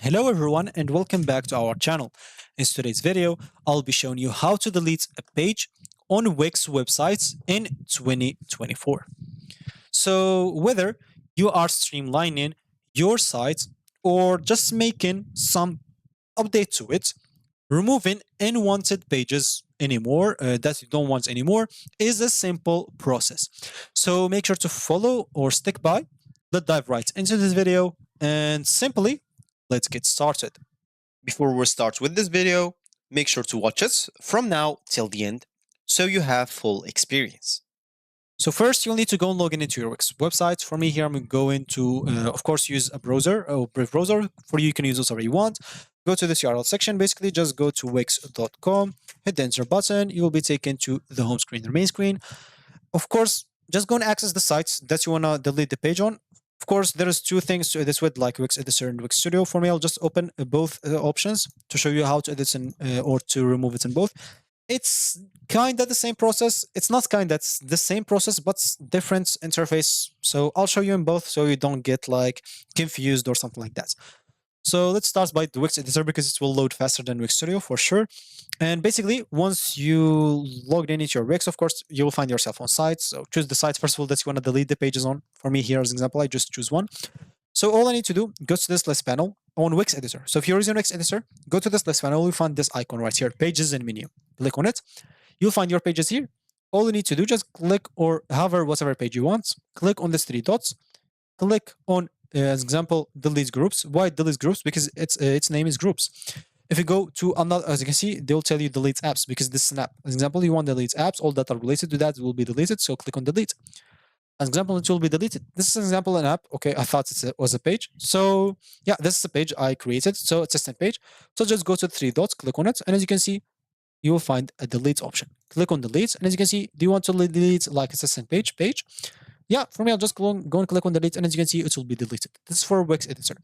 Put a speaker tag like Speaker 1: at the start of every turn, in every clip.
Speaker 1: Hello everyone and welcome back to our channel. In today's video, I'll be showing you how to delete a page on Wix websites in 2024. So whether you are streamlining your site or just making some update to it, removing unwanted pages anymore that you don't want anymore is a simple process. So make sure to follow or stick by. Let's dive right into this video and simply let's get started. Before we start with this video, make sure to watch us from now till the end so you have full experience. So first, you'll need to go and log in into your Wix website. For me here, I'm going to, of course, use a browser, a Brave browser. For you can use whatever you want. Go to this URL section. Basically, just go to wix.com, hit the enter button. You will be taken to the home screen, the main screen. Of course, just go and access the sites that you want to delete the page on. Of course, there is two things to edit with, like Wix Editor and Wix Studio. For me, I'll just open both options to show you how to edit in, or to remove it in both. It's kind of the same process. It's not kind of the same process, but different interface. So I'll show you in both so you don't get like confused or something like that. So let's start by the Wix Editor because it will load faster than Wix Studio for sure. And basically, once you logged in into your Wix, of course, you will find yourself on sites. So choose the sites, first of all, that you want to delete the pages on. For me here, as an example, I just choose one. So all I need to do, go to this list panel on Wix Editor. So if you're using Wix Editor, go to this list panel, you'll find this icon right here, pages and menu. Click on it. You'll find your pages here. All you need to do, just click or hover whatever page you want. Click on these three dots. Click on, as example, delete groups. Why delete groups? Because its name is groups. If you go to another, as you can see, they'll tell you delete apps because this is an app. As example, you want to delete apps. All that are related to that will be deleted. So click on delete. As example, it will be deleted. This is an example, an app. Okay, I thought it was a page. So yeah, this is a page I created. So it's a stem page. So just go to the three dots, click on it. And as you can see, you will find a delete option. Click on delete. And as you can see, do you want to delete like assistant page? Yeah, for me, I'll just go and click on delete. And as you can see, it will be deleted. This is for Wix Editor.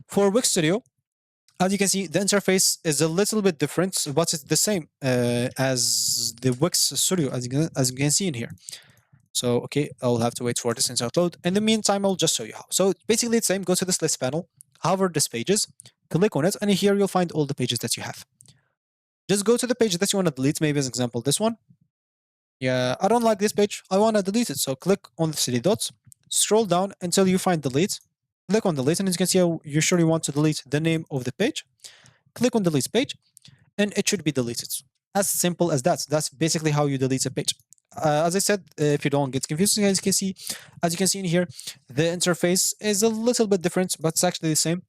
Speaker 1: For Wix Studio, as you can see, the interface is a little bit different, but it's the same as the Wix Studio, as you can see in here. So, okay, I'll have to wait for this to upload. In the meantime, I'll just show you how. So basically it's the same. Go to this list panel, hover this pages, click on it, and here you'll find all the pages that you have. Just go to the page that you want to delete, maybe as an example, this one. Yeah, I don't like this page. I want to delete it. So click on the three dots, scroll down until you find delete. Click on delete, and as you can see, you surely want to delete the name of the page. Click on delete page, and it should be deleted. As simple as that. That's basically how you delete a page. As I said, if you don't get confused, as you can see in here, the interface is a little bit different, but it's actually the same.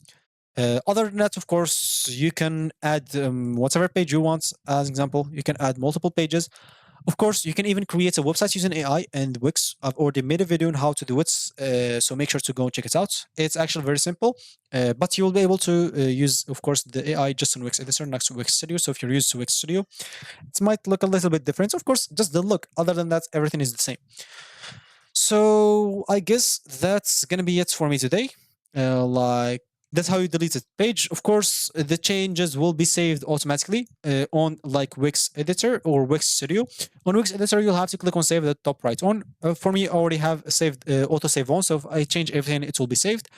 Speaker 1: Other than that, of course, you can add whatever page you want. As an example, you can add multiple pages. Of course, you can even create a website using AI and Wix. I've already made a video on how to do it, so make sure to go and check it out. It's actually very simple, but you will be able to use, of course, the AI just on Wix Editor next to Wix Studio. So if you're used to Wix Studio, it might look a little bit different. Of course, just the look. Other than that, everything is the same. So I guess that's gonna be it for me today. That's how you delete a page. Of course, the changes will be saved automatically on like Wix Editor or Wix Studio. On Wix Editor, you'll have to click on save at the top right on. For me, I already have saved autosave on, so if I change everything, it will be saved.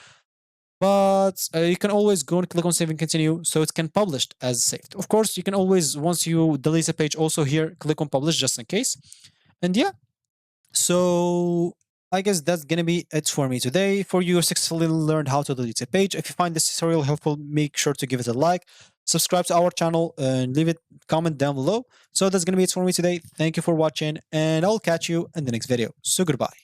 Speaker 1: But you can always go and click on save and continue, so it can publish as saved. Of course, you can always, once you delete a page, also here, click on publish just in case. And yeah, so I guess that's gonna be it for me today. For you successfully learned how to delete a page. If you find this tutorial helpful, make sure to give it a like, subscribe to our channel, and leave a comment down below. So that's gonna be it for me today. Thank you for watching, and I'll catch you in the next video. So goodbye.